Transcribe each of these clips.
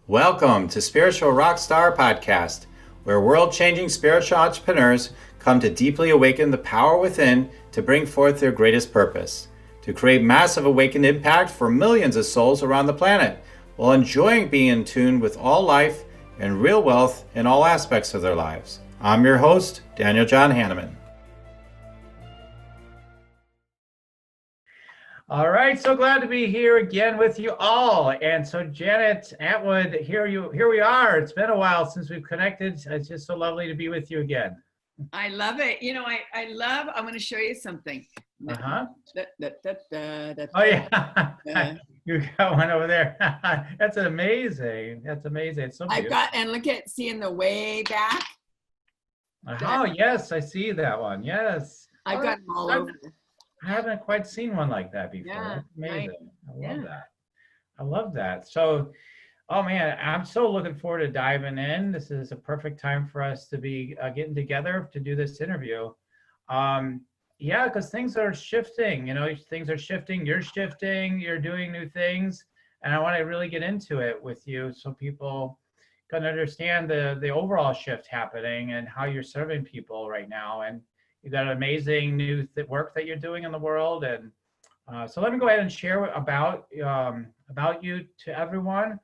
Welcome to Spiritual Rockstar Podcast, where world-changing spiritual entrepreneurs come to deeply awaken the power within to bring forth their greatest purpose, to create massive awakened impact for millions of souls around the planet, while enjoying being in tune with all life and real wealth in all aspects of their lives. I'm your host, Daniel John Hanneman. All right, so glad to be here again with you all. And so Janet Atwood, here we are. It's been a while since we've connected. It's just so lovely to be with you again. I love it. You know, I want to show you something. Uh-huh. Oh yeah. You got one over there. That's amazing. That's amazing. It's so beautiful. And look at, see in the way back. Oh, yes, I see that one. Yes. I've got them all over. I haven't quite seen one like that before. Yeah, That's amazing. I love that. I love that. So, oh man, I'm so looking forward to diving in. This is a perfect time for us to be getting together to do this interview. Yeah, because things are shifting, things are shifting, you're doing new things. And I want to really get into it with you so people can understand the overall shift happening and how you're serving people right now. And you've got amazing new work that you're doing in the world. And so let me go ahead and share about you to everyone.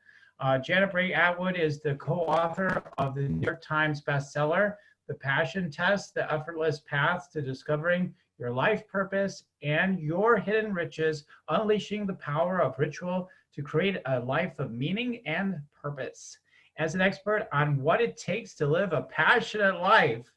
Janet Bray Atwood is the co-author of the New York Times bestseller, The Passion Test, The Effortless Path to Discovering Your Life Purpose and Your Hidden Riches, Unleashing the Power of Ritual to Create a Life of Meaning and Purpose. As an expert on what it takes to live a passionate life,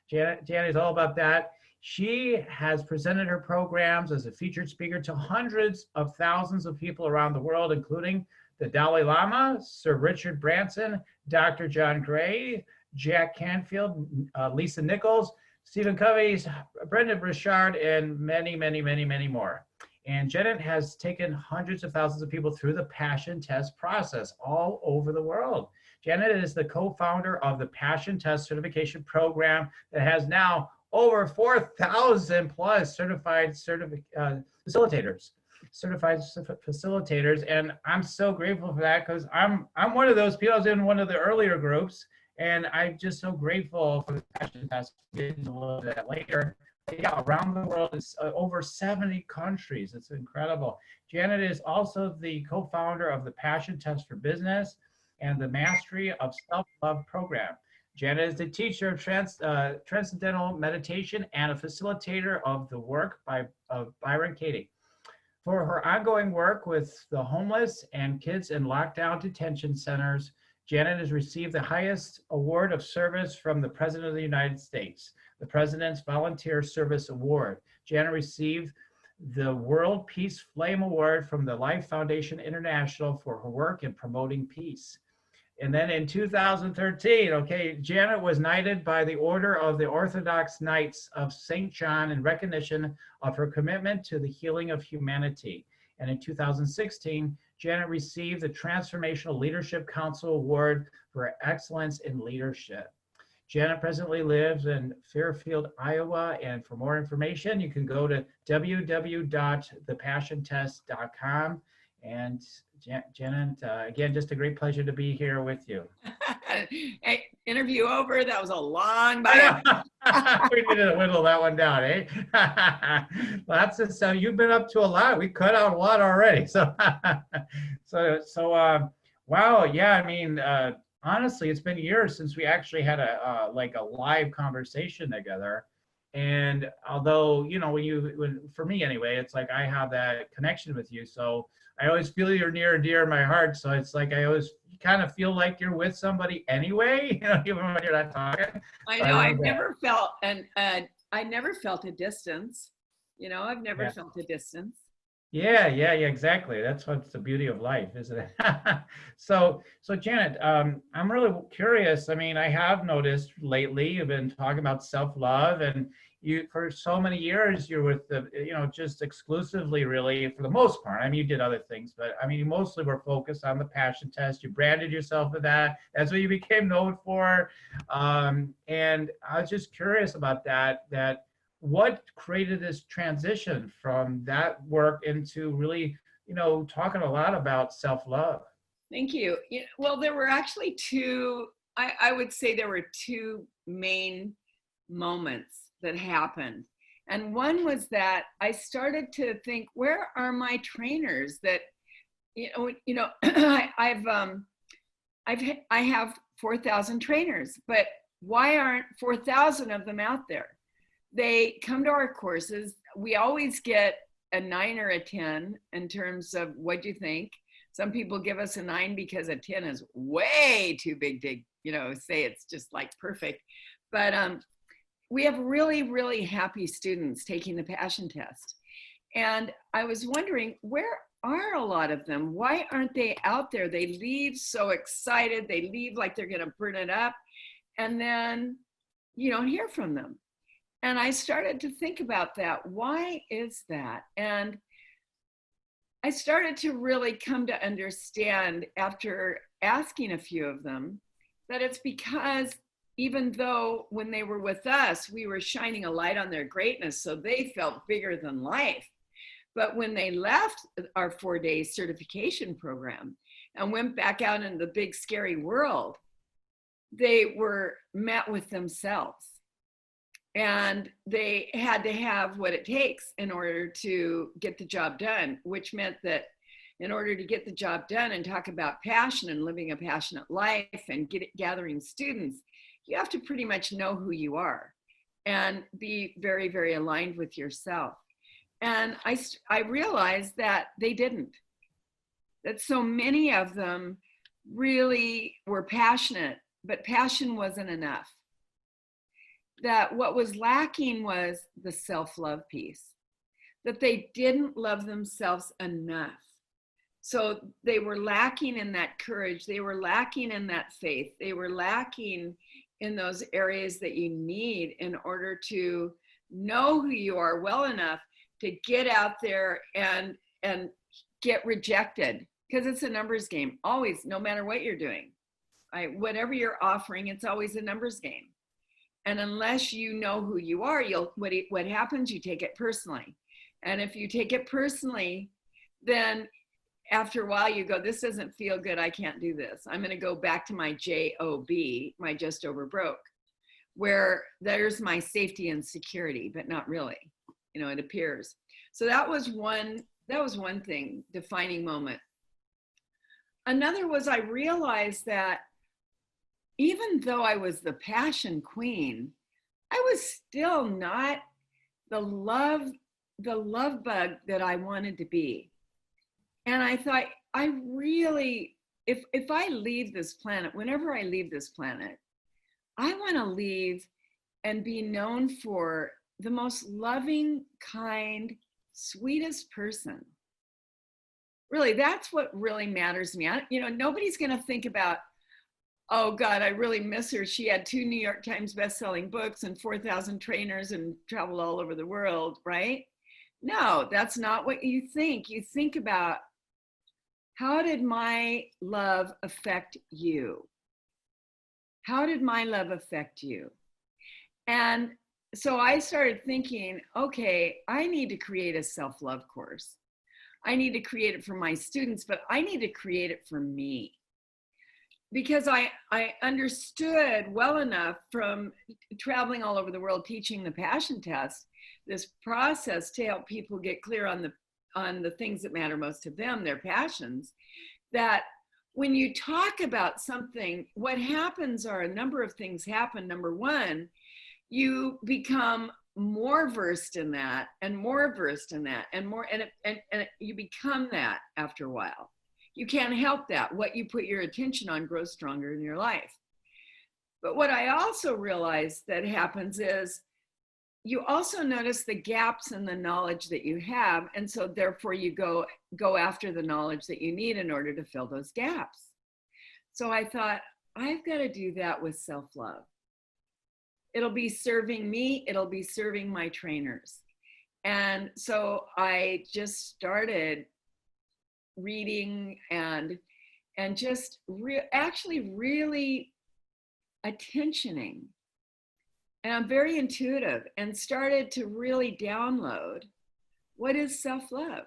Janet is all about that. She has presented her programs as a featured speaker to hundreds of thousands of people around the world, including the Dalai Lama, Sir Richard Branson, Dr. John Gray, Jack Canfield, Lisa Nichols, Stephen Covey, Brendon Burchard, and many, many, many, many more. And Janet has taken hundreds of thousands of people through the Passion Test process all over the world. Janet is the co-founder of the Passion Test certification program that has now over 4,000 plus certified facilitators. And I'm so grateful for that because I'm one of those people. I was in one of the earlier groups, and I'm just so grateful for the Passion Test. We'll get into a little bit later. Yeah, around the world, it's over 70 countries. It's incredible. Janet is also the co-founder of the Passion Test for Business and the Mastery of Self-Love program. Janet is the teacher of Transcendental Meditation and a facilitator of the work of Byron Katie. For her ongoing work with the homeless and kids in lockdown detention centers, Janet has received the highest award of service from the President of the United States, the President's Volunteer Service Award. Janet received the World Peace Flame Award from the Life Foundation International for her work in promoting peace. And then in 2013, Janet was knighted by the Order of the Orthodox Knights of St. John in recognition of her commitment to the healing of humanity. And in 2016, Janet received the Transformational Leadership Council Award for Excellence in Leadership. Janet presently lives in Fairfield, Iowa, and for more information, you can go to www.thepassiontest.com. And Janet, again, just a great pleasure to be here with you. Hey, interview over. That was a long bio. We need to whittle that one down, eh? Well, that's it. So you've been up to a lot. We cut out a lot already. So, wow. Yeah. I mean, honestly, it's been years since we actually had a live conversation together. And although, for me anyway, it's like I have that connection with you. So I always feel you're near and dear in my heart. So it's like I always kind of feel like you're with somebody anyway, even when you're not talking. I know. I never felt a distance. I've never felt a distance. Yeah, exactly. That's what's the beauty of life, isn't it? So Janet, I'm really curious. I mean, I have noticed lately you've been talking about self-love, and you for so many years you're with the, just exclusively, really, for the most part. I mean, you did other things, but I mean, you mostly were focused on the Passion Test. You branded yourself with that. That's what you became known for. And I was just curious about that. What created this transition from that work into really, talking a lot about self-love? Thank you. Well, there were actually two, I would say there were two main moments that happened. And one was that I started to think, where are my trainers that, I have 4,000 trainers, but why aren't 4,000 of them out there? They come to our courses. We always get a 9 or a 10 in terms of what do you think. Some people give us a 9 because a 10 is way too big to, say it's just like perfect. But we have really, really happy students taking the passion test. And I was wondering, where are a lot of them? Why aren't they out there? They leave so excited. They leave like they're going to burn it up. And then you don't hear from them. And I started to think about that. Why is that? And I started to really come to understand after asking a few of them that it's because even though when they were with us, we were shining a light on their greatness, so they felt bigger than life. But when they left our 4-day certification program and went back out in the big scary world, they were met with themselves. And they had to have what it takes in order to get the job done, which meant that in order to get the job done and talk about passion and living a passionate life and gathering students, you have to pretty much know who you are and be very, very aligned with yourself. And I realized that they didn't, that so many of them really were passionate, but passion wasn't enough. That what was lacking was the self-love piece, that they didn't love themselves enough. So they were lacking in that courage. They were lacking in that faith. They were lacking in those areas that you need in order to know who you are well enough to get out there and get rejected, because it's a numbers game always, no matter what you're doing. Whatever you're offering, it's always a numbers game. And unless you know who you are, what happens, you take it personally. And if you take it personally, then after a while you go, this doesn't feel good, I can't do this. I'm going to go back to my JOB, my just over broke, where there's my safety and security, but not really, it appears. So that was one thing, defining moment. Another was I realized that even though I was the passion queen, I was still not the love bug that I wanted to be. And I thought, I really, if I leave this planet, whenever I leave this planet, I want to leave and be known for the most loving, kind, sweetest person. Really, that's what really matters to me. Nobody's going to think about, oh God, I really miss her. She had 2 New York Times bestselling books and 4,000 trainers and traveled all over the world, right? No, that's not what you think. You think about, how did my love affect you? How did my love affect you? And so I started thinking, okay, I need to create a self-love course. I need to create it for my students, but I need to create it for me. Because I understood well enough from traveling all over the world teaching the passion test, this process to help people get clear on the things that matter most to them, their passions, that when you talk about something, what happens are a number of things happen. Number one, you become more versed in that and more versed in that and more, and you become that after a while. You can't help that. What you put your attention on grows stronger in your life. But what I also realized that happens is you also notice the gaps in the knowledge that you have. And so therefore you go after the knowledge that you need in order to fill those gaps. So I thought, I've got to do that with self-love. It'll be serving me. It'll be serving my trainers. And so I just started reading and just actually really attentioning. And I'm very intuitive and started to really download, what is self-love?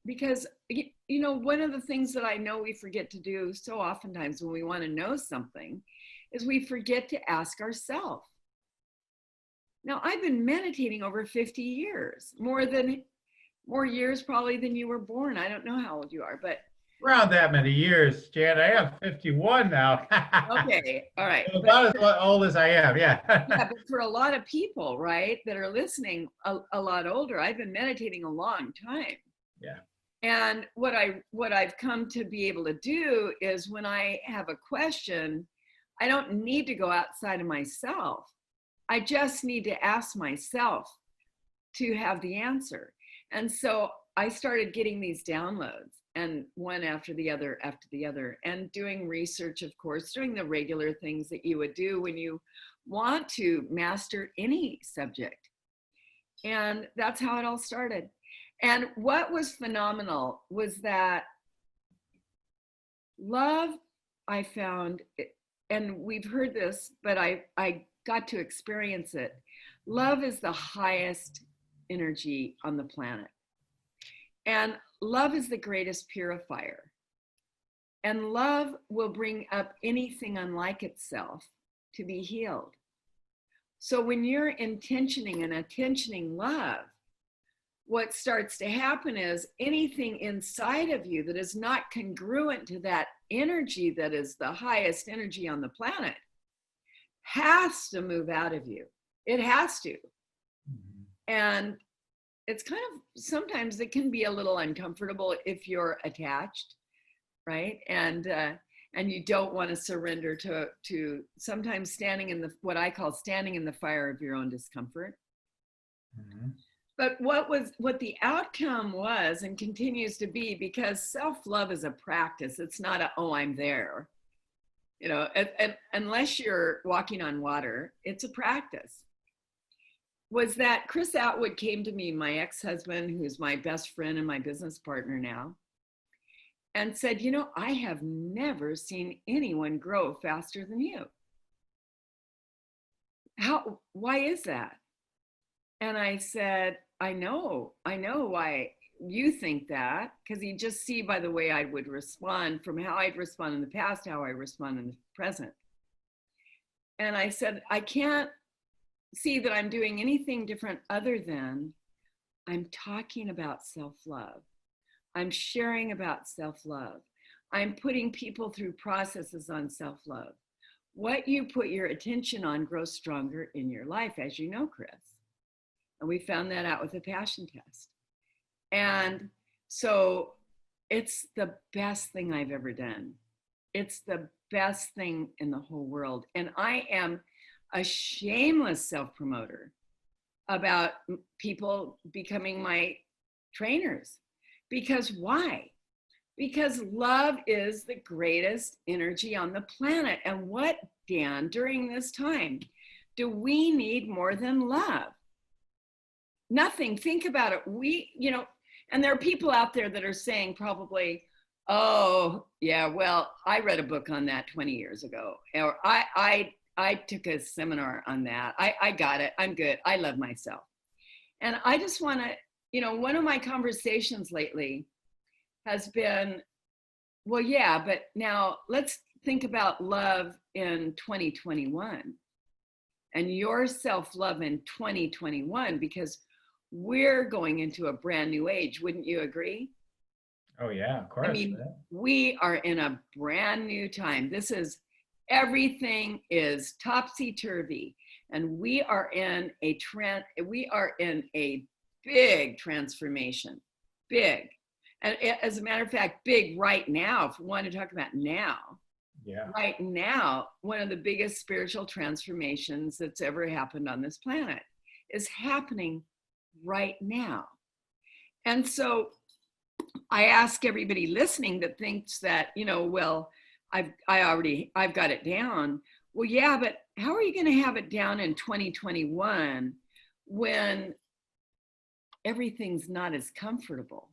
because, you know, one of the things that I know we forget to do so oftentimes when we want to know something is we forget to ask ourselves. Now, I've been meditating over 50 years, more years probably than you were born. I don't know how old you are, but Around that many years, Jan. I am 51 now. okay, all right. So But about as old as I am, yeah. yeah, but for a lot of people, right, that are listening a lot older, I've been meditating a long time. Yeah. And what I've come to be able to do is when I have a question, I don't need to go outside of myself. I just need to ask myself to have the answer. And so I started getting these downloads, and one after the other, and doing research, of course, doing the regular things that you would do when you want to master any subject. And that's how it all started. And what was phenomenal was that love, I found, and we've heard this, but I got to experience it. Love is the highest energy on the planet. And love is the greatest purifier. And love will bring up anything unlike itself to be healed. So when you're intentioning and attentioning love, what starts to happen is anything inside of you that is not congruent to that energy that is the highest energy on the planet has to move out of you. It has to. Mm-hmm. And it's kind of, sometimes it can be a little uncomfortable if you're attached, right? And you don't want to surrender to sometimes standing in what I call standing in the fire of your own discomfort. Mm-hmm. But what the outcome was and continues to be, because self-love is a practice. It's not I'm there. You know, unless you're walking on water, it's a practice. Was that Chris Atwood came to me, my ex-husband, who's my best friend and my business partner now, and said, you know, I have never seen anyone grow faster than you. Why is that? And I said, I know why you think that, because you just see by the way I would respond, from how I'd respond in the past, how I respond in the present. And I said, I can't see that I'm doing anything different other than I'm talking about self-love. I'm sharing about self-love. I'm putting people through processes on self-love. What you put your attention on grows stronger in your life, as you know, Chris. And we found that out with the passion test. And so it's the best thing I've ever done. It's the best thing in the whole world. And I am a shameless self-promoter about people becoming my trainers. Because why? Because love is the greatest energy on the planet. And what, Dan, during this time, do we need more than love? Nothing. Think about it. And there are people out there that are saying probably, oh, yeah, well, I read a book on that 20 years ago. Or I took a seminar on that. I got it. I'm good. I love myself. And I just want to, one of my conversations lately has been, well, yeah, but now let's think about love in 2021 and your self-love in 2021, because we're going into a brand new age. Wouldn't you agree? Oh, yeah, of course. I mean, we are in a brand new time. Everything is topsy-turvy, and we are in a big transformation, big. And as a matter of fact, big right now, if we want to talk about now, yeah. Right now, one of the biggest spiritual transformations that's ever happened on this planet is happening right now. And so I ask everybody listening that thinks that, well, I've got it down. Well, yeah, but how are you going to have it down in 2021 when everything's not as comfortable?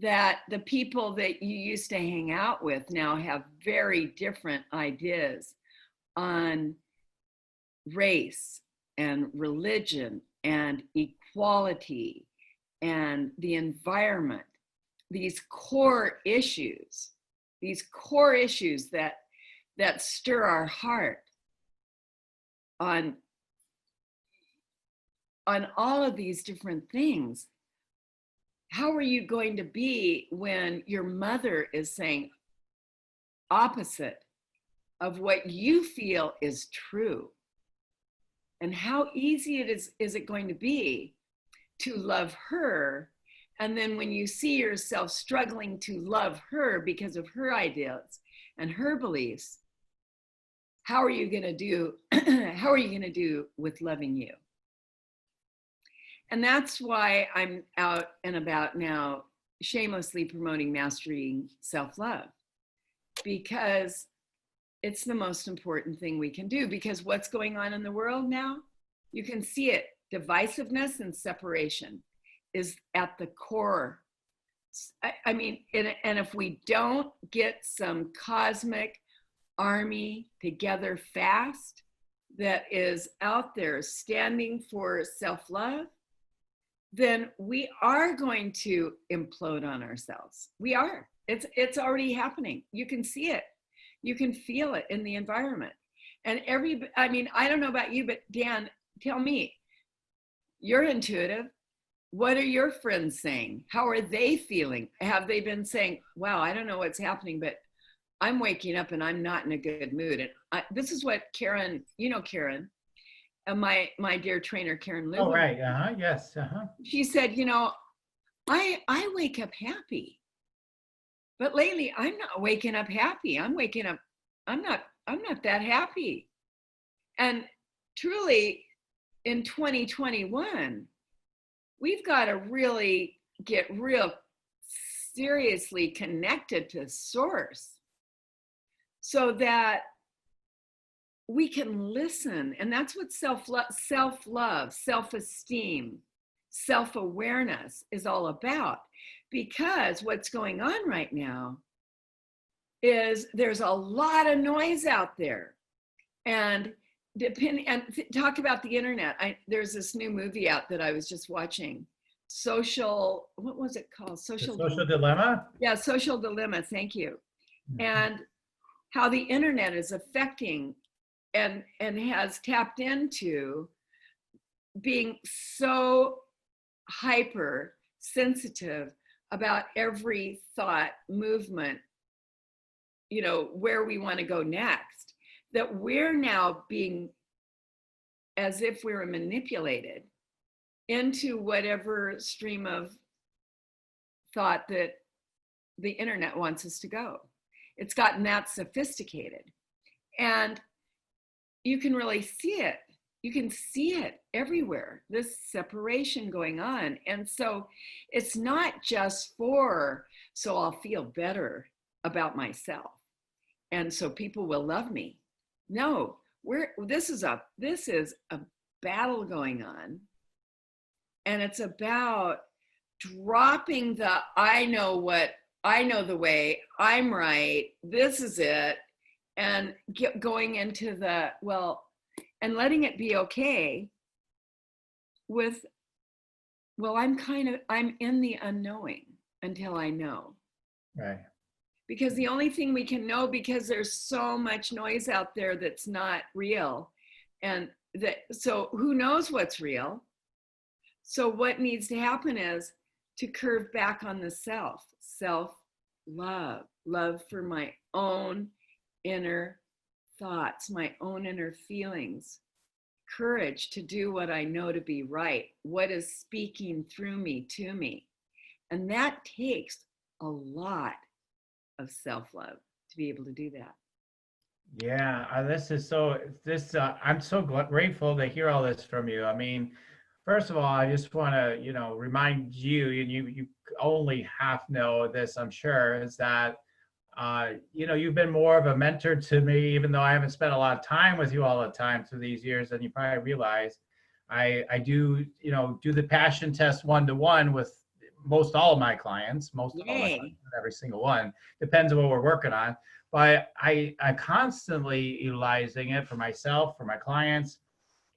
That the people that you used to hang out with now have very different ideas on race and religion and equality and the environment, these core issues that stir our heart on all of these different things. How are you going to be when your mother is saying opposite of what you feel is true? And how easy is it going to be to love her? And then when you see yourself struggling to love her because of her ideas and her beliefs, how are you going to do with loving you? And that's why I'm out and about now, shamelessly promoting mastering self-love, because it's the most important thing we can do. Because what's going on in the world now, you can see it. Divisiveness and separation is at the core. I mean, and if we don't get some cosmic army together fast that is out there standing for self-love, then we are going to implode on ourselves. We are. It's already happening. You can see it. You can feel it in the environment. And I mean, I don't know about you, but Dan, tell me, you're intuitive. What are your friends saying? How are they feeling? Have they been saying, wow, I don't know what's happening, but I'm waking up and I'm not in a good mood. And this is what Karen, Karen, my dear trainer, Karen Lewis. Oh, right. Yes. She said, I wake up happy, but lately I'm not waking up happy. I'm waking up, I'm not that happy. And truly in 2021, we've got to really get real seriously connected to source so that we can listen. And that's what self-love, self-esteem, self-awareness is all about. Because what's going on right now is there's a lot of noise out there. And talk about the internet. There's this new movie out that I was just watching. What was it called? Social Dilemma? Yeah, Social Dilemma. Thank you. Mm-hmm. And how the internet is affecting and has tapped into being so hyper sensitive about every thought, movement, where we want to go next, that we're now being as if we were manipulated into whatever stream of thought that the internet wants us to go. It's gotten that sophisticated. And you can really see it. You can see it everywhere, this separation going on. And so it's not just so I'll feel better about myself and so people will love me. No, this is a battle going on. And it's about dropping I know the way, I'm right, this is it, and going into and letting it be okay with, I'm in the unknowing until I know. Right. Because the only thing we can know, because there's so much noise out there that's not real. And so who knows what's real? So what needs to happen is to curve back on the self-love, love for my own inner thoughts, my own inner feelings, courage to do what I know to be right, what is speaking through me to me. And that takes a lot of self-love to be able to do that. Yeah, I'm so grateful to hear all this from you. I mean, first of all, I just want to, remind you, and you only half know this, I'm sure, is that, you've been more of a mentor to me, even though I haven't spent a lot of time with you all the time through these years, and you probably realize I do, do the passion test one-to-one with most all of my clients, every single one, depends on what we're working on. But I constantly utilizing it for myself, for my clients,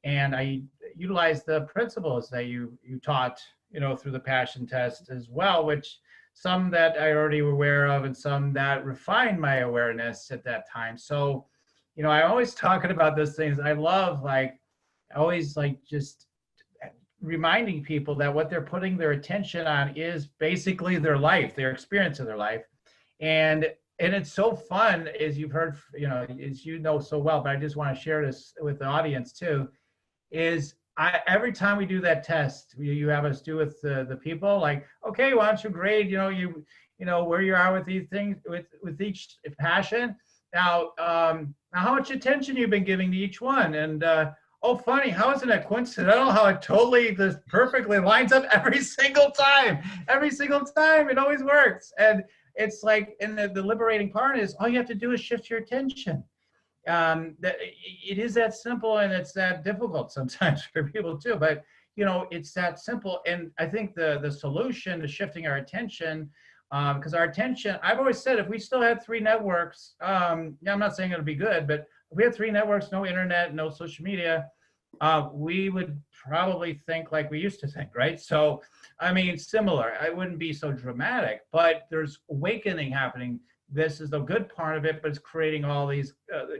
and I utilize the principles that you taught, through the passion test as well, which some that I already were aware of and some that refined my awareness at that time. So, I always talking about those things. I love always just reminding people that what they're putting their attention on is basically their life, their experience of their life. And it's so fun, as you've heard, as so well, but I just want to share this with the audience too, is every time we do that test, you have us do with the people, like, okay, why don't you grade, where you are with these things, with each passion. Now, how much attention you've been giving to each one. And, oh, funny, how isn't it coincidental how it totally, this perfectly lines up every single time? Every single time, it always works. And it's like, and the liberating part is all you have to do is shift your attention. That it is that simple, and it's that difficult sometimes for people too, but it's that simple. And I think the solution to shifting our attention, because our attention, I've always said, if we still had 3 networks, I'm not saying it'll be good, but if we had 3 networks, no internet, no social media, we would probably think like we used to think, right? So, I mean, similar. I wouldn't be so dramatic, but there's awakening happening. This is the good part of it, but it's creating all these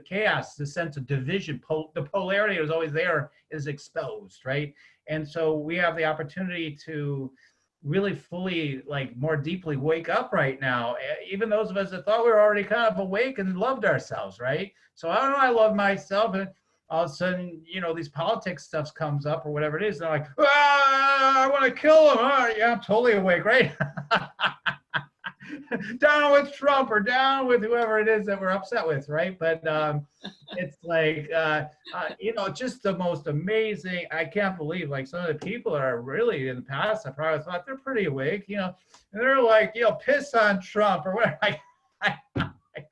chaos, the sense of division. The polarity that was always there is exposed, right? And so we have the opportunity to really fully, more deeply wake up right now. Even those of us that thought we were already kind of awake and loved ourselves, right? So I don't know, I love myself, and all of a sudden, these politics stuff comes up or whatever it is. And they're like, I want to kill him. Oh, yeah, I'm totally awake, right? Down with Trump or down with whoever it is that we're upset with, right? But it's like, just the most amazing. I can't believe some of the people that are really in the past, I probably thought they're pretty awake, and they're like, piss on Trump or whatever. I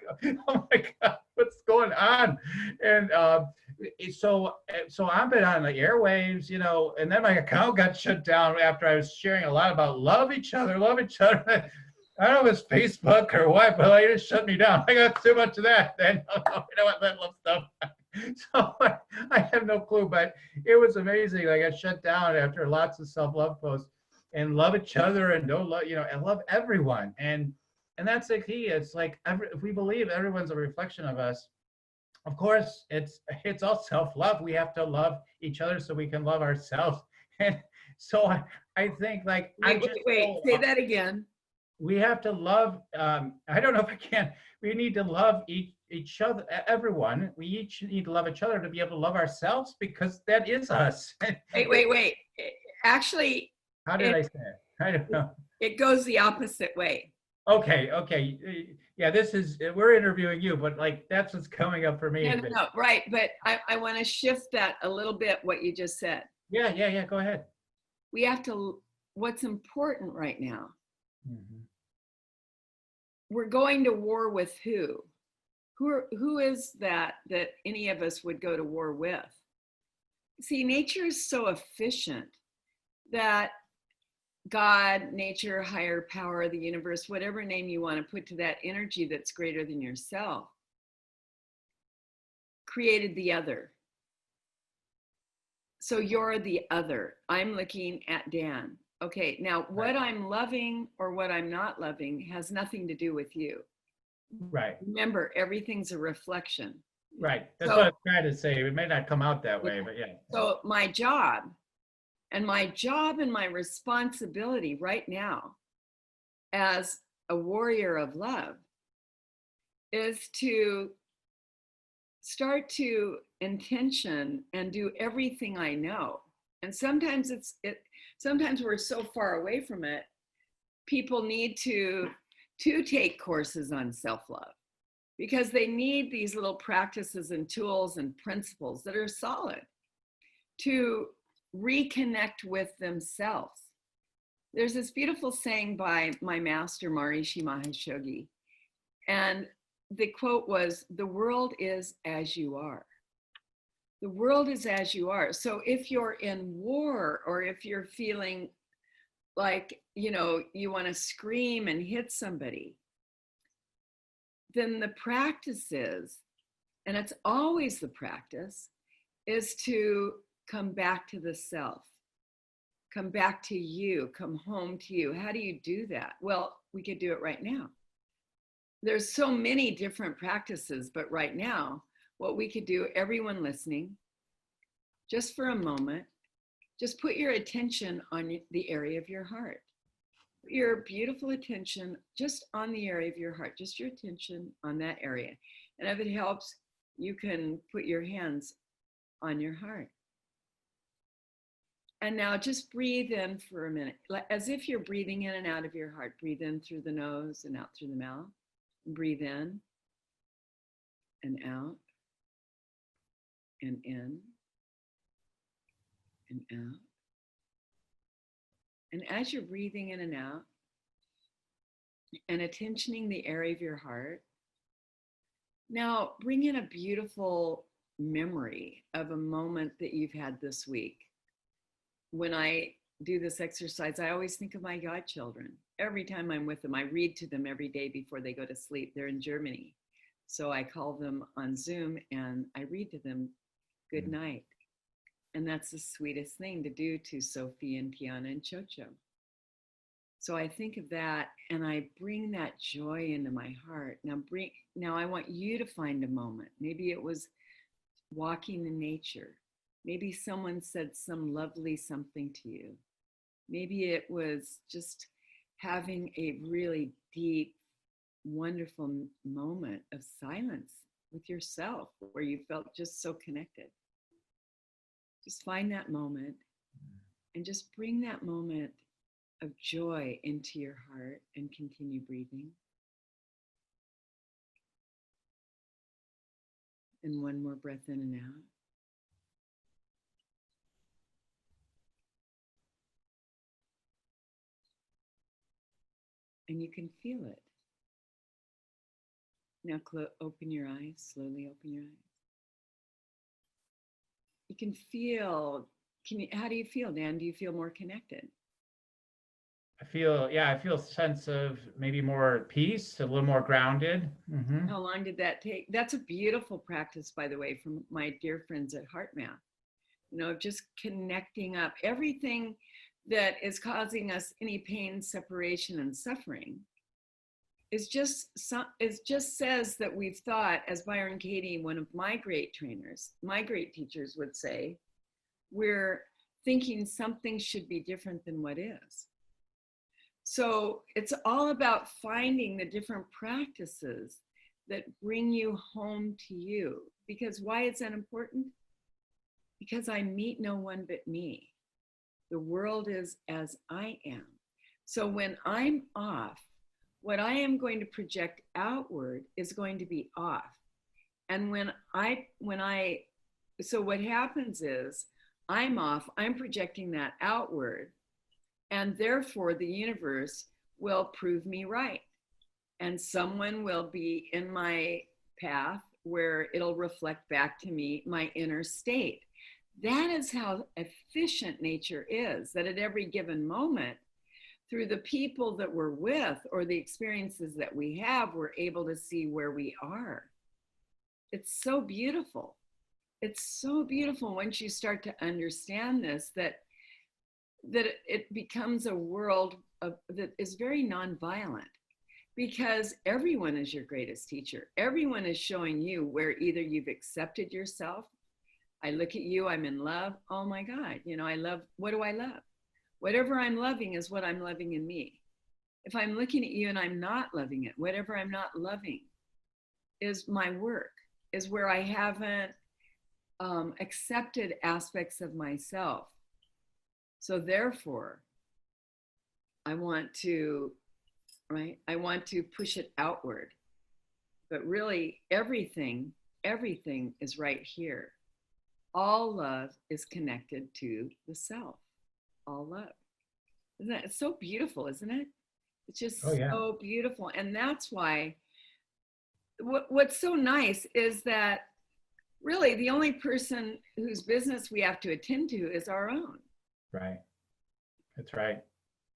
go, oh my God, what's going on? And so I've been on the airwaves, and then my account got shut down after I was sharing a lot about love each other. I don't know if it's Facebook or what, but it just shut me down. I got too much of that. Then that love stuff. So I have no clue, but it was amazing. I got shut down after lots of self-love posts, and love each other and don't love, and love everyone. And that's the key. It's like if we believe everyone's a reflection of us, of course, it's all self-love. We have to love each other so we can love ourselves. And so I think wait, say that again. We have to love, I don't know if I can, we need to love each other, everyone. We each need to love each other to be able to love ourselves, because that is us. Wait. Actually, how did I say it? I don't know. It goes the opposite way. Okay. Yeah, we're interviewing you, but that's what's coming up for me. No, right. But I want to shift that a little bit, what you just said. Yeah, go ahead. We have to, what's important right now, we're going to war with who? Who is that any of us would go to war with? See, nature is so efficient that God, nature, higher power, the universe, whatever name you want to put to that energy that's greater than yourself, created the other. So you're the other. I'm looking at Dan. Okay, now what I'm loving or what I'm not loving has nothing to do with you. Right. Remember, everything's a reflection. Right. That's what I'm trying to say. It may not come out that way, but yeah. So my job and my responsibility right now as a warrior of love is to start to intention and do everything I know. And sometimes sometimes we're so far away from it, people need to take courses on self-love, because they need these little practices and tools and principles that are solid to reconnect with themselves. There's this beautiful saying by my master, Maharishi Mahesh Yogi, and the quote was, "The world is as you are." The world is as you are. So if you're in war, or if you're feeling like, you want to scream and hit somebody, then the practice is, and it's always the practice, is to come back to the self. come back to you, come home to you. How do you do that? Well, we could do it right now. There's so many different practices, but right now, what we could do, everyone listening, just for a moment, just put your attention on the area of your heart. Put your beautiful attention just on the area of your heart, just your attention on that area. And if it helps, you can put your hands on your heart. And now just breathe in for a minute, as if you're breathing in and out of your heart. Breathe in through the nose and out through the mouth. Breathe in and out and in and out. And as you're breathing in and out and attentioning the area of your heart, now bring in a beautiful memory of a moment that you've had this week. When I do this exercise, I always think of my godchildren. Every time I'm with them, I read to them every day before they go to sleep. They're in Germany. So I call them on Zoom and I read to them good night. And that's the sweetest thing to do to Sophie and Tiana and Chocho. So I think of that and I bring that joy into my heart. Now I want you to find a moment. Maybe it was walking in nature. Maybe someone said some lovely something to you. Maybe it was just having a really deep, wonderful moment of silence with yourself where you felt just so connected. Just find that moment and just bring that moment of joy into your heart and continue breathing. And one more breath in and out. And you can feel it. Now open your eyes, slowly open your eyes. You can feel, how do you feel, Dan? Do you feel more connected? I feel a sense of maybe more peace, a little more grounded. Mm-hmm. How long did that take? That's a beautiful practice, by the way, from my dear friends at HeartMath. You know, just connecting up everything that is causing us any pain, separation, and suffering. It just says that we've thought, as Byron Katie, one of my great trainers, my great teachers would say, we're thinking something should be different than what is. So it's all about finding the different practices that bring you home to you. Because why is that important? Because I meet no one but me. The world is as I am. So when I'm off, what I am going to project outward is going to be off. And so what happens is I'm off, I'm projecting that outward, and therefore the universe will prove me right. And someone will be in my path where it'll reflect back to me my inner state. That is how efficient nature is, that at every given moment, through the people that we're with or the experiences that we have, we're able to see where we are. It's so beautiful. It's so beautiful once you start to understand this, that it becomes a world that is very nonviolent, because everyone is your greatest teacher. Everyone is showing you where either you've accepted yourself. I look at you, I'm in love. Oh my God, I love, what do I love? Whatever I'm loving is what I'm loving in me. If I'm looking at you and I'm not loving it, whatever I'm not loving is my work, is where I haven't accepted aspects of myself. So therefore, I want to push it outward. But really, everything is right here. All love is connected to the self. All love. It's so beautiful, isn't it? It's just so beautiful. And that's why what's so nice is that really the only person whose business we have to attend to is our own. Right. That's right.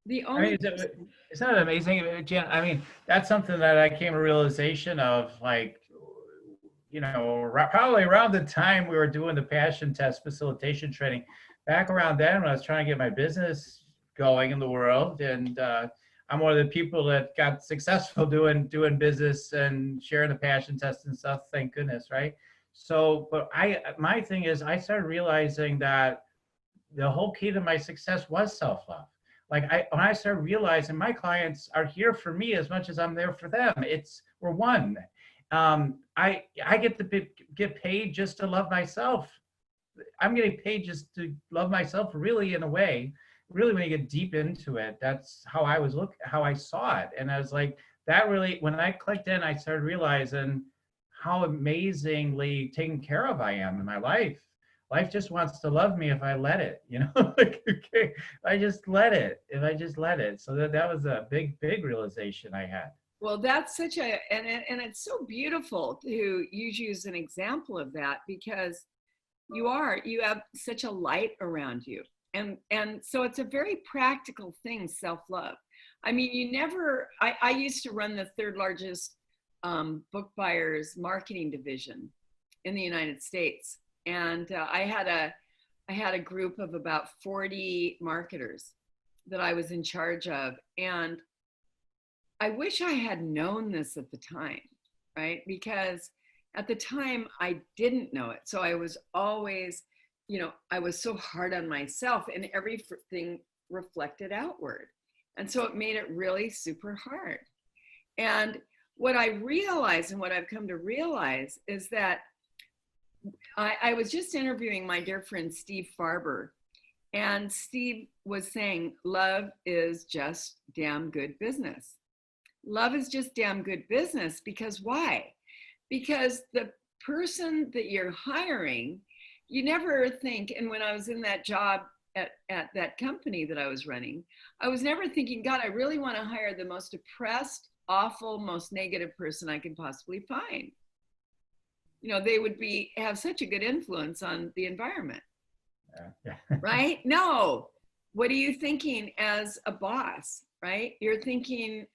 The only isn't that amazing, Jen? I mean, that's something that I came to realization of, like, probably around the time we were doing the passion test facilitation training. back around then when I was trying to get my business going in the world, and I'm one of the people that got successful doing business and sharing the passion test and stuff. Thank goodness, right? So, but my thing is, I started realizing that the whole key to my success was self-love. Like when I started realizing my clients are here for me as much as I'm there for them. We're one. I get to get paid just to love myself. I'm getting paid just to love myself, really, in a way. Really, when you get deep into it, that's how how I saw it. And I was like, that really, when I clicked in, I started realizing how amazingly taken care of I am in my life. Life just wants to love me if I let it, like, okay, I just let it, if I just let it. So that was a big realization I had. Well, that's such and it's so beautiful to use you as an example of that, because you have such a light around you. And so it's a very practical thing, self-love. I mean, I used to run the third largest book buyers marketing division in the United States. And I had a group of about 40 marketers that I was in charge of. And I wish I had known this at the time, right? Because at the time I didn't know it. So I was always, I was so hard on myself, and everything reflected outward. And so it made it really super hard. And what I realized, and what I've come to realize, is that I was just interviewing my dear friend Steve Farber, and Steve was saying, love is just damn good business. Love is just damn good business. Because why? Because the person that you're hiring, you never think, and when I was in that job at that company that I was running, I was never thinking, God, I really want to hire the most depressed, awful, most negative person I could possibly find. They would have such a good influence on the environment. Yeah. Right? No. What are you thinking as a boss, right? You're thinking,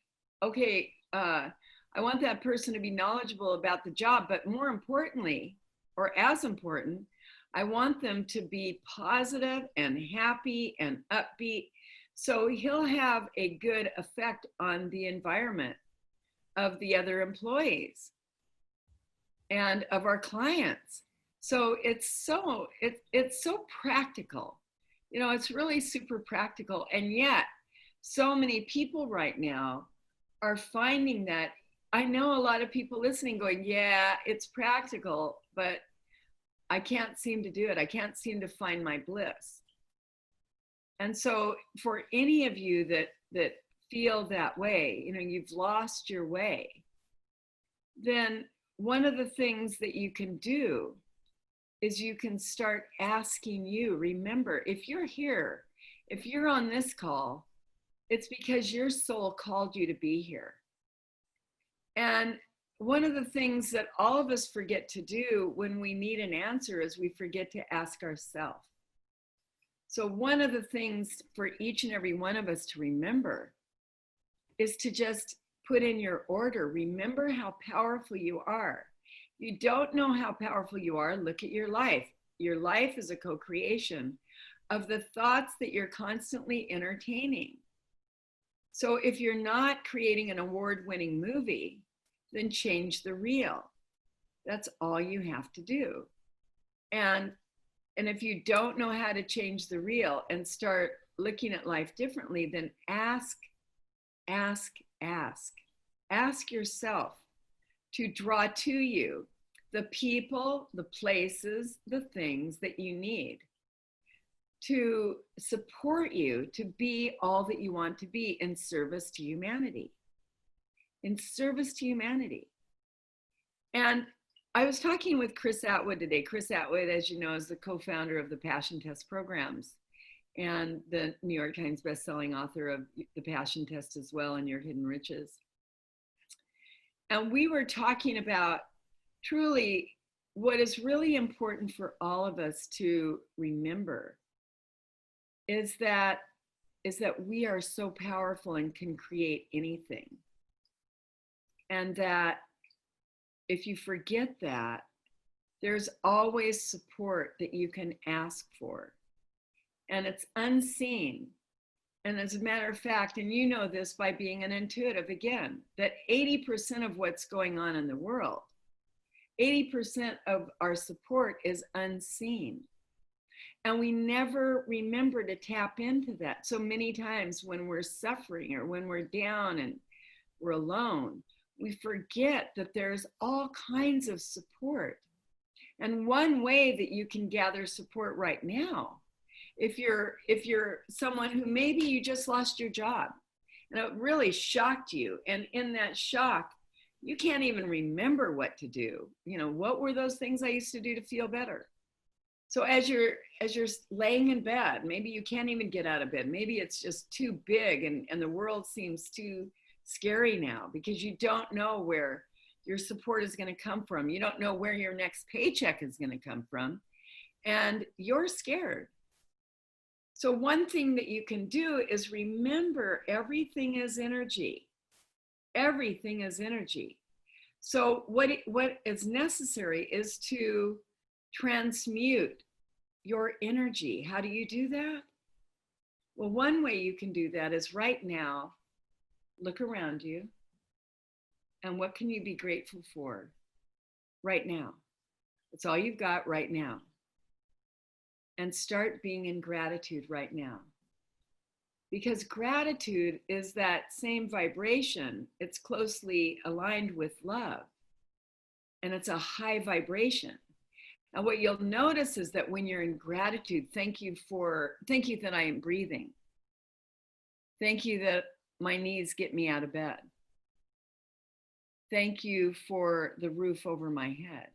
okay, I want that person to be knowledgeable about the job, but more importantly, or as important, I want them to be positive and happy and upbeat. So he'll have a good effect on the environment of the other employees and of our clients. So it's so practical. It's really super practical. And yet so many people right now are finding that. I know a lot of people listening going, yeah, it's practical, but I can't seem to do it. I can't seem to find my bliss. And so for any of you that feel that way, you've lost your way, then one of the things that you can do is you can start asking remember, if you're here, if you're on this call, it's because your soul called you to be here. And one of the things that all of us forget to do when we need an answer is we forget to ask ourselves. So one of the things for each and every one of us to remember is to just put in your order. Remember how powerful you are. You don't know how powerful you are. Look at your life. Your life is a co-creation of the thoughts that you're constantly entertaining. So if you're not creating an award-winning movie, then change the reel. That's all you have to do. And if you don't know how to change the reel and start looking at life differently, then ask yourself to draw to you the people, the places, the things that you need to support you to be all that you want to be in service to humanity. In service to humanity. And I was talking with Chris Atwood today. Chris Atwood, as you know, is the co-founder of the Passion Test programs and the New York Times bestselling author of The Passion Test as well, and Your Hidden Riches. And we were talking about truly what is really important for all of us to remember is that we are so powerful and can create anything. And that if you forget that, there's always support that you can ask for. and it's unseen. And as a matter of fact, and you know this by being an intuitive again, that 80% of what's going on in the world, 80% of our support is unseen. And we never remember to tap into that. So many times when we're suffering or when we're down and we're alone, we forget that there's all kinds of support. And one way that you can gather support right now, if you're someone who maybe you just lost your job and it really shocked you, and in that shock, you can't even remember what to do. You know, what were those things I used to do to feel better? So as you're laying in bed, maybe you can't even get out of bed. Maybe it's just too big and the world seems too scary now because you don't know where your support is going to come from. You don't know where your next paycheck is going to come from, and you're scared. So one thing that you can do is remember everything is energy. Everything is energy. So what is necessary is to transmute your energy. How do you do that? Well, one way you can do that is right now, look around you, and what can you be grateful for right now? It's all you've got right now. And start being in gratitude right now. Because gratitude is that same vibration. It's closely aligned with love. And it's a high vibration. And what you'll notice is that when you're in gratitude, thank you that I am breathing. Thank you that my knees get me out of bed. Thank you for the roof over my head.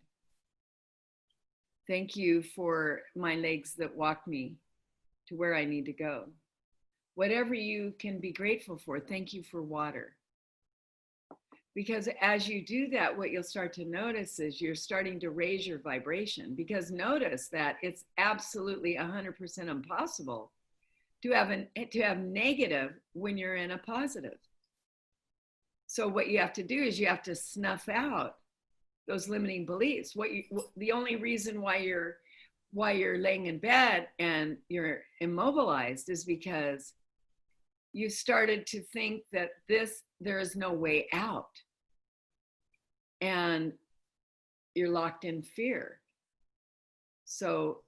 Thank you for my legs that walk me to where I need to go. Whatever you can be grateful for, thank you for water. Because as you do that, what you'll start to notice is you're starting to raise your vibration. Because notice that it's absolutely 100% impossible to have negative when you're in a positive. So what you have to do is you have to snuff out those limiting beliefs. The only reason why you're laying in bed and you're immobilized is because you started to think that there is no way out. And you're locked in fear. So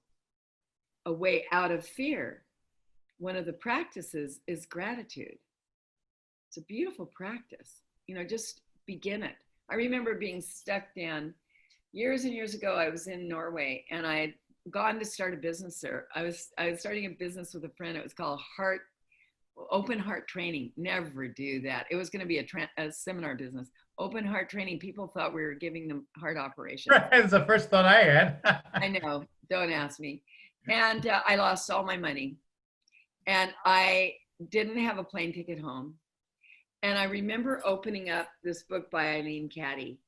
a way out of fear, one of the practices is gratitude. It's a beautiful practice. You know, just begin it. I remember being stuck down years and years ago. I was in Norway and I had gone to start a business there. I was starting a business with a friend. It was called Open Heart Training. Never do that. It was going to be a seminar business. Open Heart Training. People thought we were giving them heart operations. That's the first thought I had. I know. Don't ask me. And I lost all my money. And I didn't have a plane ticket home. And I remember opening up this book by Eileen Caddy.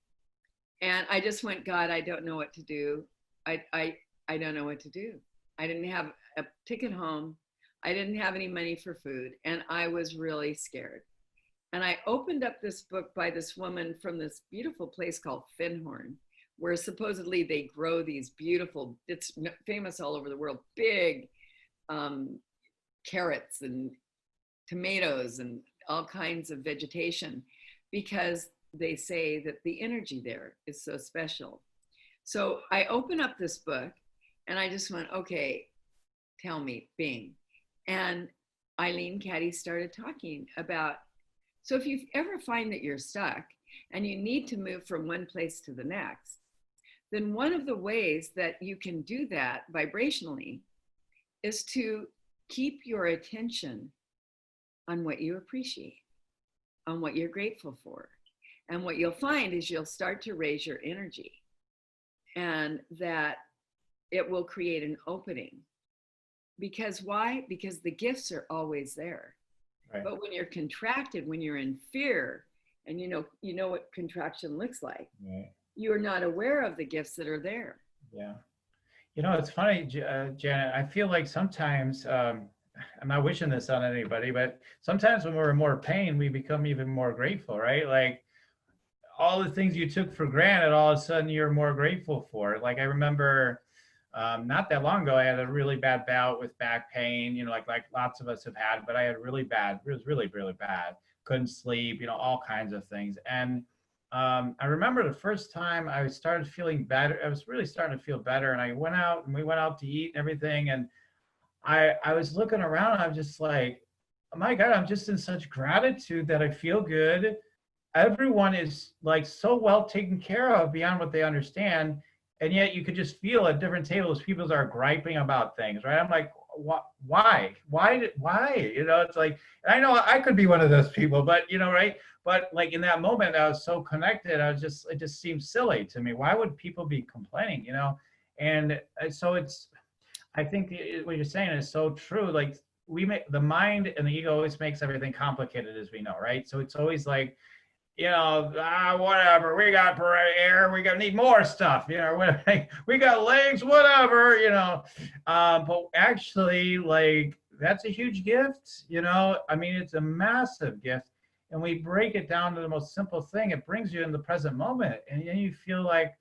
And I just went, God, I don't know what to do. I don't know what to do. I didn't have a ticket home. I didn't have any money for food. And I was really scared. And I opened up this book by this woman from this beautiful place called Findhorn, where supposedly they grow these beautiful, it's famous all over the world, big carrots and tomatoes and all kinds of vegetation, because they say that the energy there is so special. So I open up this book and I just went, okay, tell me, Bing. And Eileen Caddy started talking about, so if you ever find that you're stuck and you need to move from one place to the next, then one of the ways that you can do that vibrationally is to keep your attention on what you appreciate, on what you're grateful for. And what you'll find is you'll start to raise your energy, and that it will create an opening. Because why? Because the gifts are always there. Right. But when you're contracted, when you're in fear, and you know what contraction looks like, right, you're not aware of the gifts that are there. Yeah. You know, it's funny, Janet, I feel like sometimes, I'm not wishing this on anybody, but sometimes when we're in more pain, we become even more grateful, right? Like all the things you took for granted, all of a sudden you're more grateful for. Like I remember Not that long ago, I had a really bad bout with back pain, like lots of us have had, but I had really bad, it was really, really bad. Couldn't sleep, all kinds of things. And I remember the first time I started feeling better, I was really starting to feel better. And I went out and we went out to eat and everything. And I was looking around and I was just like, oh my God, I'm just in such gratitude that I feel good. Everyone is like so well taken care of beyond what they understand. And yet you could just feel at different tables, people are griping about things, right? I'm like, why? It's like, and I know I could be one of those people, but right. But like in that moment, I was so connected. It just seemed silly to me. Why would people be complaining, And so I think what you're saying is so true. Like we make the mind and the ego always makes everything complicated, as we know, right? So it's always like, whatever, we got air, we need more stuff, we got legs, whatever, but actually, like, that's a huge gift, I mean, it's a massive gift. And we break it down to the most simple thing. It brings you in the present moment, and then you feel like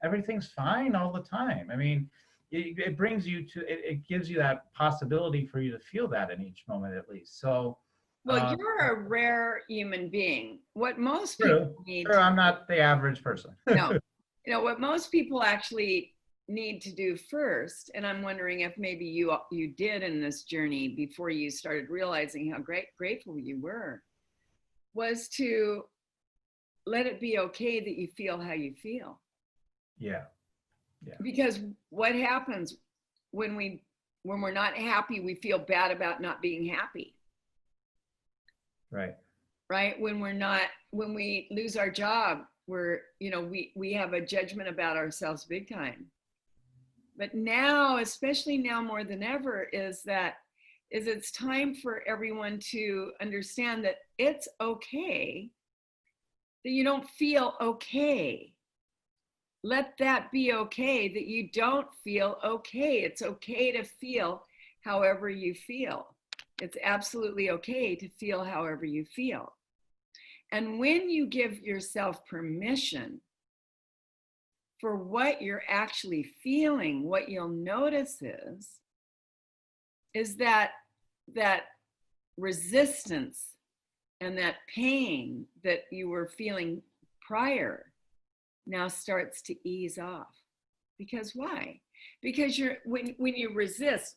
everything's fine all the time. I mean, it brings you to, it gives you that possibility for you to feel that in each moment, at least. So, well, you're a rare human being. What most true, people need true, I'm not the average person. No, what most people actually need to do first, and I'm wondering if maybe you did in this journey before you started realizing how grateful you were, was to let it be okay that you feel how you feel. Yeah. Because what happens when we're not happy, we feel bad about not being happy. Right. When we lose our job, we have a judgment about ourselves big time. But now, especially now more than ever, is it's time for everyone to understand that it's okay that you don't feel okay. Let that be okay that you don't feel okay. It's okay to feel however you feel. It's absolutely okay to feel however you feel. And when you give yourself permission for what you're actually feeling, what you'll notice is that resistance and that pain that you were feeling prior now starts to ease off. Because why? Because when you resist,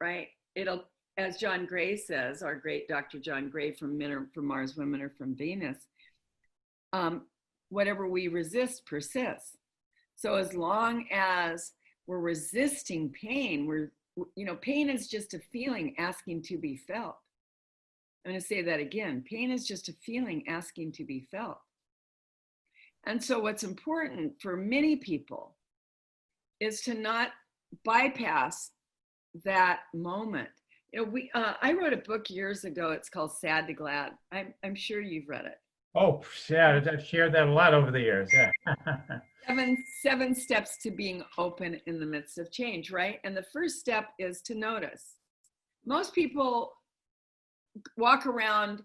right, it'll, as John Gray says, our great Dr. John Gray from Men Are From Mars, Women Are From Venus, whatever we resist persists. So as long as we're resisting pain, pain is just a feeling asking to be felt. I'm going to say that again. Pain is just a feeling asking to be felt. And so what's important for many people is to not bypass that moment. I wrote a book years ago. It's called Sad to Glad. I'm sure you've read it. Oh, yeah, I've shared that a lot over the years. Yeah. 7 steps to being open in the midst of change, right? And the first step is to notice. Most people walk around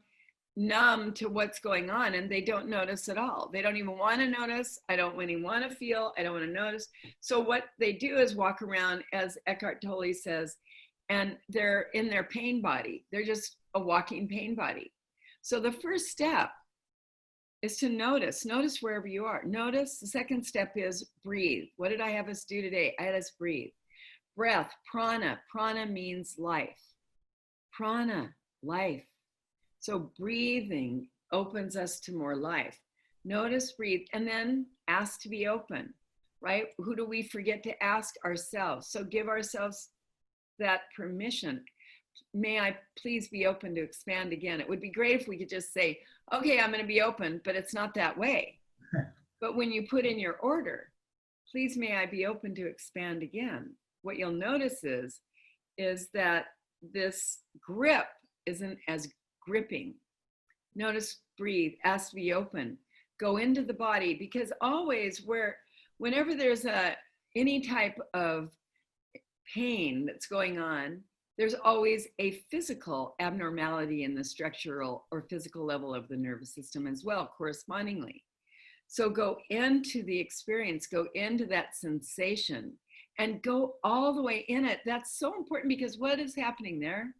numb to what's going on and they don't notice at all. They don't even want to notice. I don't really want to feel. I don't want to notice. So what they do is walk around, as Eckhart Tolle says, and they're in their pain body. They're just a walking pain body. So the first step is to notice wherever you are. Notice. The second step is breathe. What did I have us do today? I had us breathe. Breath, prana. Prana means life. Prana, life. So breathing opens us to more life. Notice, breathe, and then ask to be open, right? Who do we forget to ask? Ourselves. So give ourselves that permission. May I please be open to expand again? It would be great if we could just say, okay, I'm going to be open, but it's not that way. But when you put in your order, please may I be open to expand again, what you'll notice is that this grip isn't as gripping. Notice, breathe, ask to be open, go into the body, because always whenever there's any type of pain that's going on, there's always a physical abnormality in the structural or physical level of the nervous system as well, correspondingly. So go into the experience, go into that sensation, and go all the way in it. That's so important, because what is happening there?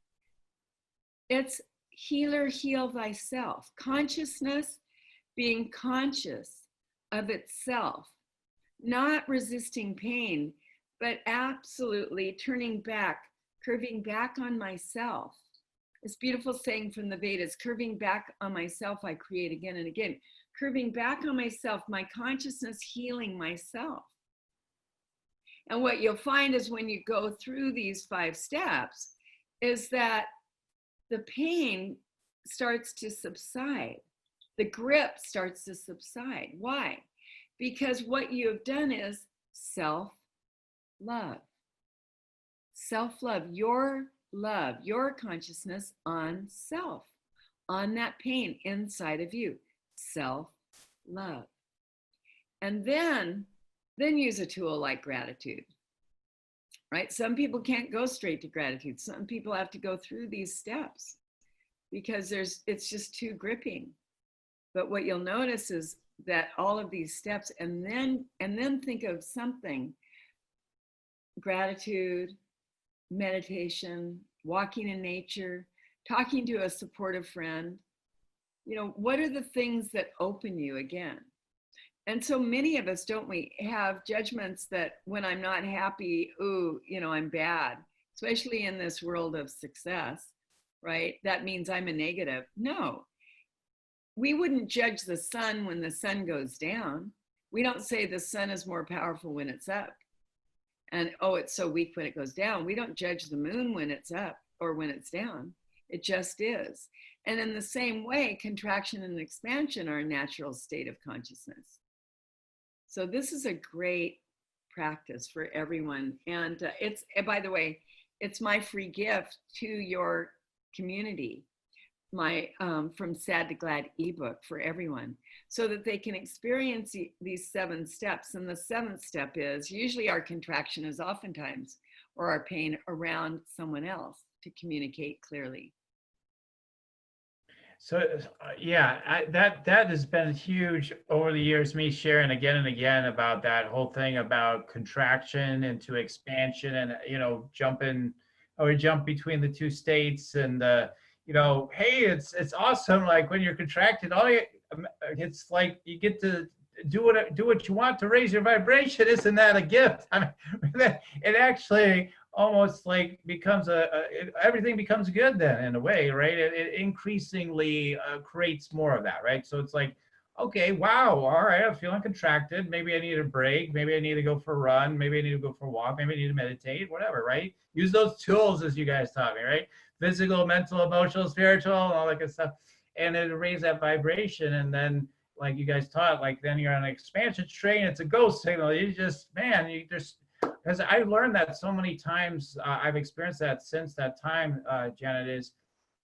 It's healer, heal thyself. Consciousness being conscious of itself, not resisting pain, but absolutely turning back, curving back on myself. This beautiful saying from the Vedas, curving back on myself, I create again and again. Curving back on myself, my consciousness healing myself. And what you'll find is when you go through these 5 steps is that the pain starts to subside. The grip starts to subside. Why? Because what you have done is self-love. Self-love, your love, your consciousness on self, on that pain inside of you. Self-love. And then use a tool like gratitude, right? Some people can't go straight to gratitude. Some people have to go through these steps because it's just too gripping. But what you'll notice is that all of these steps, and then think of something: gratitude, meditation, walking in nature, talking to a supportive friend. You know, what are the things that open you again? And so many of us, don't we, have judgments that when I'm not happy, ooh, you know, I'm bad, especially in this world of success, right? That means I'm a negative. No, we wouldn't judge the sun when the sun goes down. We don't say the sun is more powerful when it's up. And, oh, it's so weak when it goes down. We don't judge the moon when it's up or when it's down. It just is. And in the same way, contraction and expansion are a natural state of consciousness. So this is a great practice for everyone. And it's, by the way, it's my free gift to your community, my From Sad to Glad ebook for everyone, so that they can experience these 7 steps. And the 7th step is, usually our contraction is oftentimes, or our pain, around someone else, to communicate clearly. So yeah, that has been huge over the years, me sharing again and again about that whole thing about contraction into expansion, and, you know, jump between the 2 states, and you know, hey, it's awesome. Like when you're contracted, it's like you get to do what you want to raise your vibration. Isn't that a gift? I mean, it actually almost like becomes everything becomes good then, in a way, right? It increasingly creates more of that, right? So it's like, okay, wow, all right, I'm feeling contracted. Maybe I need a break. Maybe I need to go for a run. Maybe I need to go for a walk. Maybe I need to meditate, whatever, right? Use those tools as you guys taught me, right? Physical, mental, emotional, spiritual, and all that good stuff. And it raise that vibration. And then, like you guys taught, like then you're on an expansion train. It's a ghost signal. You just, man, you just, because I've learned that so many times, I've experienced that since that time, Janet, is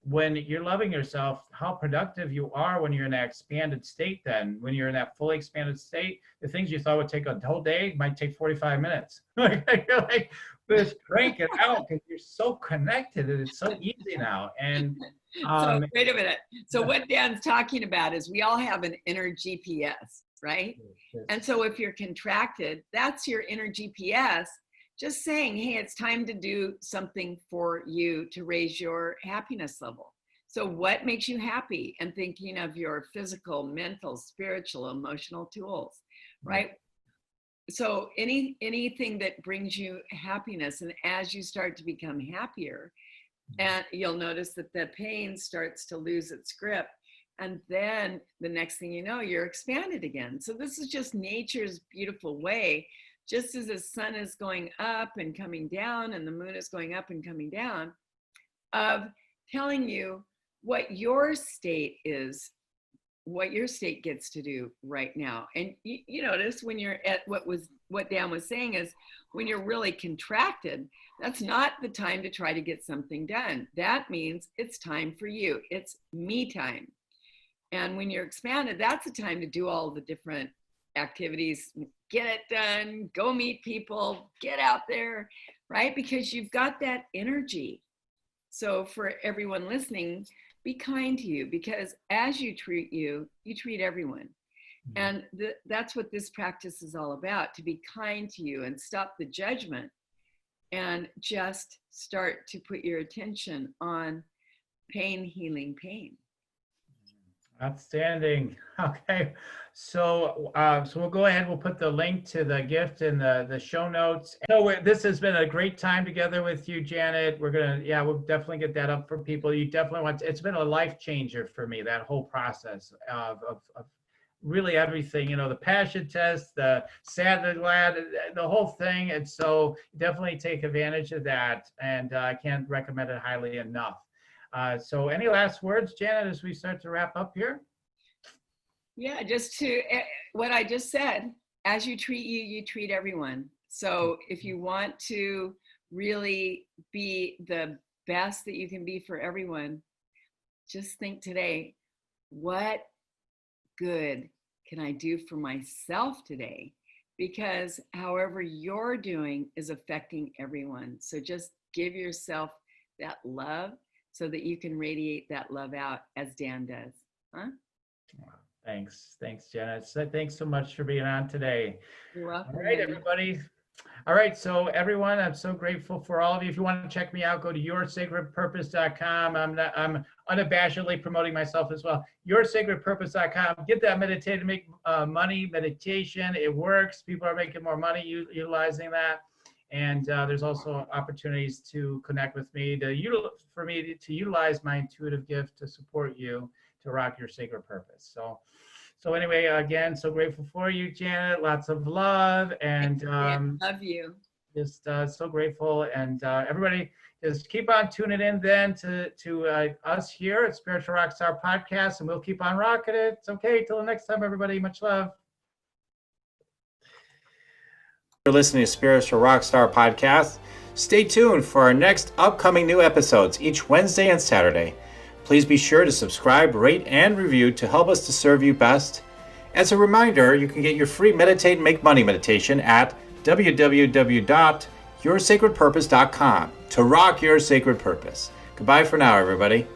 when you're loving yourself, how productive you are when you're in that expanded state. Then when you're in that fully expanded state, the things you thought would take a whole day might take 45 minutes. You're like, just crank it out because you're so connected and it's so easy now. And so wait a minute. So what Dan's talking about is we all have an inner GPS, right? Yes. And so if you're contracted, that's your inner GPS just saying, hey, it's time to do something for you to raise your happiness level. So what makes you happy? And thinking of your physical, mental, spiritual, emotional tools, right? So anything that brings you happiness, and as you start to become happier, and you'll notice that the pain starts to lose its grip. And then the next thing you know, you're expanded again. So this is just nature's beautiful way. Just as the sun is going up and coming down, and the moon is going up and coming down, of telling you what your state is, what your state gets to do right now. And you notice when you're at what Dan was saying is, when you're really contracted, that's not the time to try to get something done. That means it's time for you. It's me time. And when you're expanded, that's the time to do all the different activities, get it done, go meet people, get out there, right? Because you've got that energy. So for everyone listening, be kind to you, because as you treat you, you treat everyone. And that's what this practice is all about, to be kind to you and stop the judgment and just start to put your attention on pain, healing pain. Outstanding. Okay. So we'll go ahead. We'll put the link to the gift in the show notes. So this has been a great time together with you, Janet. We'll definitely get that up for people. You definitely it's been a life changer for me, that whole process of really everything, the passion test, the sad, the glad, the whole thing. And so definitely take advantage of that. And I can't recommend it highly enough. So any last words, Janet, as we start to wrap up here? Yeah, just to what I just said, as you treat you treat everyone. So if you want to really be the best that you can be for everyone, just think today, what good can I do for myself today? Because however you're doing is affecting everyone. So just give yourself that love so that you can radiate that love out as Dan does. Huh? Wow. Thanks, Janet. So thanks so much for being on today. You're welcome. All right, everybody. All right, so everyone, I'm so grateful for all of you. If you want to check me out, go to yoursacredpurpose.com. I'm unabashedly promoting myself as well. Yoursacredpurpose.com. Get that money meditation. It works. People are making more money utilizing that. And there's also opportunities to connect with me, for me to utilize my intuitive gift to support you to rock your sacred purpose. So anyway, again, so grateful for you, Janet. Lots of love, and love you. Just so grateful, and everybody, just keep on tuning in then to us here at Spiritual Rockstar Podcast, and we'll keep on rocking it. It's okay. Till the next time, everybody. Much love. You're listening to Spiritual Rockstar Podcast. Stay tuned for our next upcoming new episodes each Wednesday and Saturday. Please be sure to subscribe, rate, and review to help us to serve you best. As a reminder, you can get your free Meditate and Make Money meditation at www.yoursacredpurpose.com to rock your sacred purpose. Goodbye for now, everybody.